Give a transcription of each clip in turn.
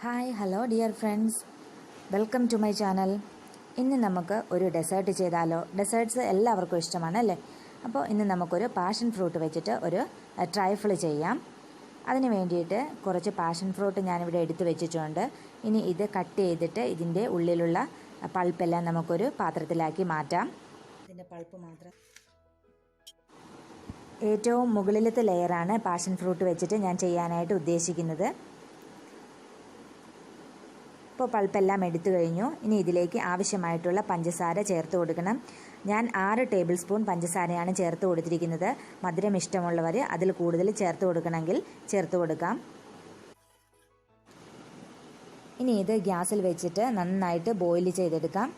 Hi hello dear friends, welcome to my channel. ഇന്ന് നമുക്ക് ഒരു ഡെസേർട്ട് ചെയ്താലോ? ഡെസേർട്ട്സ് എല്ലാവർക്കും ഇഷ്ടമാണ് അല്ലേ? അപ്പോൾ ഇന്ന് നമുക്കൊരു പാഷൻ ഫ്രൂട്ട് വെച്ചിട്ട് ഒരു ട്രൈഫിൾ ചെയ്യാം. അതിന് വേണ്ടിയിട്ട് കുറച്ച് പാഷൻ ഫ്രൂട്ട് ഞാനിവിടെ എടുത്തു വെച്ചിട്ടുണ്ട്. ഇനി ഇത് കട്ട് ചെയ്തിട്ട് ഇതിൻ്റെ ഉള്ളിലുള്ള പൾപ്പെല്ലാം നമുക്കൊരു പാത്രത്തിലാക്കി മാറ്റാം. ഇതിൻ്റെ പൾപ്പ് മാത്രം ഏറ്റവും മുകളിലത്തെ ലെയറാണ് പാഷൻ ഫ്രൂട്ട് വെച്ചിട്ട് ഞാൻ ചെയ്യാനായിട്ട് ഉദ്ദേശിക്കുന്നത്. ഇപ്പോൾ പൾപ്പെല്ലാം എടുത്തു കഴിഞ്ഞു. ഇനി ഇതിലേക്ക് ആവശ്യമായിട്ടുള്ള പഞ്ചസാര ചേർത്ത് കൊടുക്കണം. ഞാൻ 6 ടേബിൾ സ്പൂൺ പഞ്ചസാരയാണ് ചേർത്ത് കൊടുത്തിരിക്കുന്നത്. മധുരം ഇഷ്ടമുള്ളവർ അതിൽ കൂടുതൽ ചേർത്ത് കൊടുക്കണമെങ്കിൽ ചേർത്ത് കൊടുക്കാം. ഇനി ഇത് ഗ്യാസിൽ വെച്ചിട്ട് നന്നായിട്ട് ബോയിൽ ചെയ്തെടുക്കാം.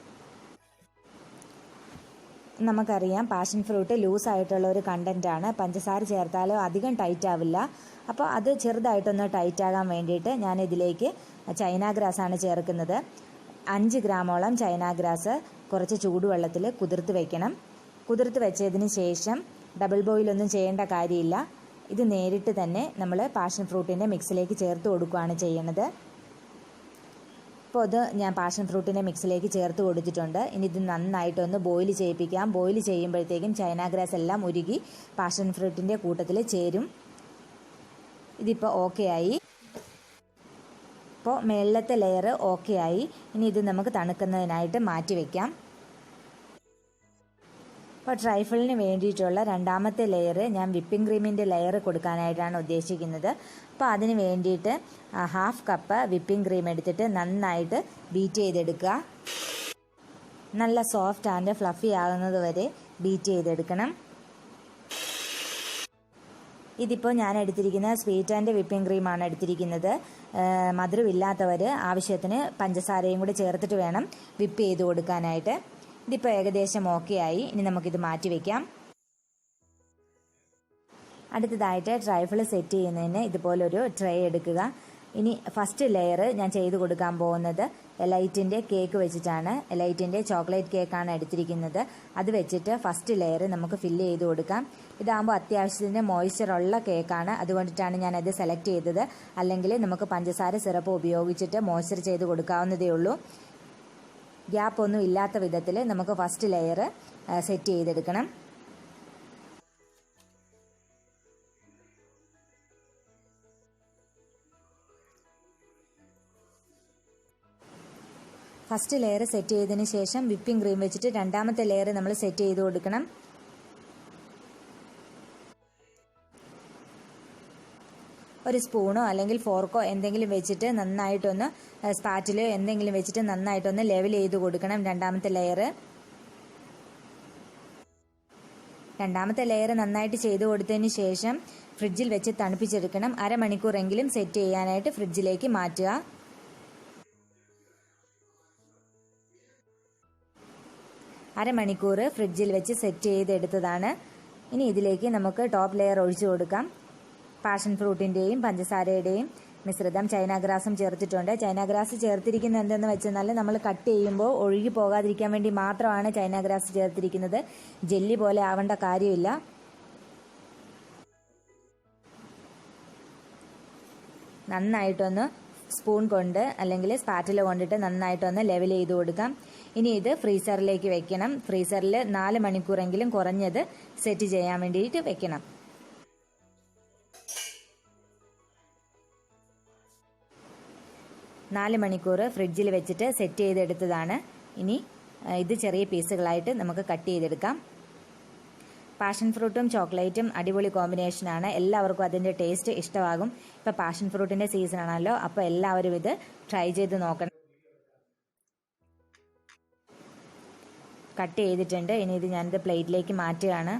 നമുക്കറിയാം പാഷൻ ഫ്രൂട്ട് ലൂസായിട്ടുള്ള ഒരു കണ്ടൻറ്റാണ്. പഞ്ചസാര ചേർത്താലോ അധികം ടൈറ്റ് ആവില്ല. അപ്പോൾ അത് ചെറുതായിട്ടൊന്ന് ടൈറ്റ് ആകാൻ വേണ്ടിയിട്ട് ഞാൻ ഇതിലേക്ക് ചൈന ഗ്രാസാണ് ചേർക്കുന്നത്. 5 ഗ്രാമോളം ചൈന ഗ്രാസ് കുറച്ച് ചൂടുവെള്ളത്തിൽ കുതിർത്ത് വെക്കണം. കുതിർത്ത് വെച്ചതിന് ശേഷം ഡബിൾ ബോയിലൊന്നും ചെയ്യേണ്ട കാര്യമില്ല. ഇത് നേരിട്ട് തന്നെ നമ്മൾ പാഷൻ ഫ്രൂട്ടിൻ്റെ മിക്സിലേക്ക് ചേർത്ത് കൊടുക്കുകയാണ് ചെയ്യുന്നത്. അപ്പോൾ അത് ഞാൻ പാഷൻ ഫ്രൂട്ടിൻ്റെ മിക്സിലേക്ക് ചേർത്ത് കൊടുത്തിട്ടുണ്ട്. ഇനി ഇത് നന്നായിട്ടൊന്ന് ബോയിൽ ചെയ്യിപ്പിക്കാം. ബോയിൽ ചെയ്യുമ്പോഴത്തേക്കും ചൈന ഗ്രാസ് എല്ലാം ഉരുകി പാഷൻ ഫ്രൂട്ടിൻ്റെ കൂട്ടത്തിൽ ചേരും. ഇതിപ്പോൾ ഓക്കെ ആയി. ഇപ്പോൾ മേളത്തെ ലെയർ ഓക്കെ ആയി. ഇനി ഇത് നമുക്ക് തണുക്കുന്നതിനായിട്ട് മാറ്റി വയ്ക്കാം. അപ്പോൾ ട്രൈഫിളിന് വേണ്ടിയിട്ടുള്ള രണ്ടാമത്തെ ലെയർ ഞാൻ വിപ്പിംഗ് ക്രീമിൻ്റെ ലെയർ കൊടുക്കാനായിട്ടാണ് ഉദ്ദേശിക്കുന്നത്. അപ്പോൾ അതിന് വേണ്ടിയിട്ട് 1/2 കപ്പ് വിപ്പിംഗ് ക്രീം എടുത്തിട്ട് നന്നായിട്ട് ബീറ്റ് ചെയ്തെടുക്കുക. നല്ല സോഫ്റ്റ് ആൻഡ് ഫ്ലഫി ആകുന്നത് വരെ ബീറ്റ് ചെയ്തെടുക്കണം. ഇതിപ്പോൾ ഞാൻ എടുത്തിരിക്കുന്ന സ്വീറ്റ് ആൻഡ് വിപ്പിംഗ് ക്രീമാണ് എടുത്തിരിക്കുന്നത്. മധുരമില്ലാത്തവർ ആവശ്യത്തിന് പഞ്ചസാരയും കൂടി ചേർത്തിട്ട് വേണം വിപ്പ് ചെയ്ത് കൊടുക്കാനായിട്ട്. ഇതിപ്പോൾ ഏകദേശം ഓക്കെ ആയി. ഇനി നമുക്കിത് മാറ്റി വയ്ക്കാം. അടുത്തതായിട്ട് ട്രൈഫിൾ സെറ്റ് ചെയ്യുന്നതിന് ഇതുപോലൊരു ട്രേ എടുക്കുക. ഇനി ഫസ്റ്റ് ലെയർ ഞാൻ ചെയ്ത് കൊടുക്കാൻ പോകുന്നത് എലൈറ്റിൻ്റെ കേക്ക് വെച്ചിട്ടാണ്. എലൈറ്റിൻ്റെ ചോക്ലേറ്റ് കേക്കാണ് എടുത്തിരിക്കുന്നത്. അത് വെച്ചിട്ട് ഫസ്റ്റ് ലെയർ നമുക്ക് ഫില്ല് ചെയ്ത് കൊടുക്കാം. ഇതാകുമ്പോൾ അത്യാവശ്യത്തിന് മോയ്സ്ചറുള്ള കേക്കാണ്, അതുകൊണ്ടിട്ടാണ് ഞാനത് സെലക്ട് ചെയ്തത്. അല്ലെങ്കിൽ നമുക്ക് പഞ്ചസാര സിറപ്പ് ഉപയോഗിച്ചിട്ട് മോയ്സ്ചർ ചെയ്ത് കൊടുക്കാവുന്നതേ ഉള്ളൂ. ഗ്യാപ്പ് ഒന്നും ഇല്ലാത്ത വിധത്തിൽ നമുക്ക് ഫസ്റ്റ് ലെയർ സെറ്റ് ചെയ്തെടുക്കണം. ഫസ്റ്റ് ലെയർ സെറ്റ് ചെയ്തതിന് ശേഷം വിപ്പിംഗ് ക്രീം വെച്ചിട്ട് രണ്ടാമത്തെ ലെയർ നമ്മൾ സെറ്റ് ചെയ്ത് കൊടുക്കണം. ഒരു സ്പൂണോ അല്ലെങ്കിൽ ഫോർക്കോ എന്തെങ്കിലും വെച്ചിട്ട് നന്നായിട്ടൊന്ന് സ്പാറ്റിലോ എന്തെങ്കിലും വെച്ചിട്ട് നന്നായിട്ടൊന്ന് ലെവൽ ചെയ്ത് കൊടുക്കണം രണ്ടാമത്തെ ലെയർ. രണ്ടാമത്തെ ലെയർ നന്നായിട്ട് ചെയ്ത് കൊടുത്തതിന് ശേഷം ഫ്രിഡ്ജിൽ വെച്ച് തണുപ്പിച്ചെടുക്കണം. അരമണിക്കൂറെങ്കിലും സെറ്റ് ചെയ്യാനായിട്ട് ഫ്രിഡ്ജിലേക്ക് മാറ്റുക. അരമണിക്കൂർ ഫ്രിഡ്ജിൽ വെച്ച് സെറ്റ് ചെയ്തെടുത്തതാണ്. ഇനി ഇതിലേക്ക് നമുക്ക് ടോപ്പ് ലെയർ ഒഴിച്ചു കൊടുക്കാം. പാഷൻ ഫ്രൂട്ടിൻ്റെയും പഞ്ചസാരയുടെയും മിശ്രിതം ചൈന ഗ്രാസും ചേർത്തിട്ടുണ്ട്. ചൈന ഗ്രാസ് ചേർത്തിരിക്കുന്നത് എന്തെന്ന് വെച്ചെന്നാൽ നമ്മൾ കട്ട് ചെയ്യുമ്പോൾ ഒഴുകി പോകാതിരിക്കാൻ വേണ്ടി മാത്രമാണ് ചൈന ഗ്രാസ് ചേർത്തിരിക്കുന്നത്. ജെല്ലി പോലെ ആവേണ്ട കാര്യമില്ല. നന്നായിട്ടൊന്ന് സ്പൂൺ കൊണ്ട് അല്ലെങ്കിൽ സ്പാറ്റില കൊണ്ടിട്ട് നന്നായിട്ടൊന്ന് ലെവൽ ചെയ്ത് കൊടുക്കാം. ഇനി ഇത് ഫ്രീസറിലേക്ക് വെക്കണം. ഫ്രീസറിൽ 4 മണിക്കൂറെങ്കിലും കുറഞ്ഞത് സെറ്റ് ചെയ്യാൻ വേണ്ടിയിട്ട് വെക്കണം. നാല് മണിക്കൂർ ഫ്രിഡ്ജിൽ വെച്ചിട്ട് സെറ്റ് ചെയ്തെടുത്തതാണ്. ഇനി ഇത് ചെറിയ പീസുകളായിട്ട് നമുക്ക് കട്ട് ചെയ്തെടുക്കാം. പാഷൻ ഫ്രൂട്ടും ചോക്ലേറ്റും അടിപൊളി കോമ്പിനേഷനാണ്. എല്ലാവർക്കും അതിൻ്റെ ടേസ്റ്റ് ഇഷ്ടമാകും. ഇപ്പോൾ പാഷൻ ഫ്രൂട്ടിൻ്റെ സീസൺ ആണല്ലോ, അപ്പോൾ എല്ലാവരും ഇത് ട്രൈ ചെയ്ത് നോക്കണം. കട്ട് ചെയ്തിട്ടുണ്ട്. ഇനി ഇത് ഞാനിത് പ്ലേറ്റിലേക്ക് മാറ്റുകയാണ്.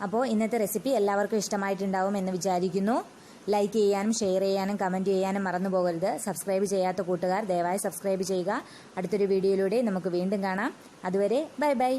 അപ്പോൾ ഇന്നത്തെ റെസിപ്പി എല്ലാവർക്കും ഇഷ്ടമായിട്ടുണ്ടാവും എന്ന് വിചാരിക്കുന്നു. ലൈക്ക് ചെയ്യാനും ഷെയർ ചെയ്യാനും കമൻറ്റ് ചെയ്യാനും മറന്നു പോകരുത്. സബ്സ്ക്രൈബ് ചെയ്യാത്ത കൂട്ടുകാർ ദയവായി സബ്സ്ക്രൈബ് ചെയ്യുക. അടുത്തൊരു വീഡിയോയിലൂടെ നമുക്ക് വീണ്ടും കാണാം. അതുവരെ ബൈ ബൈ.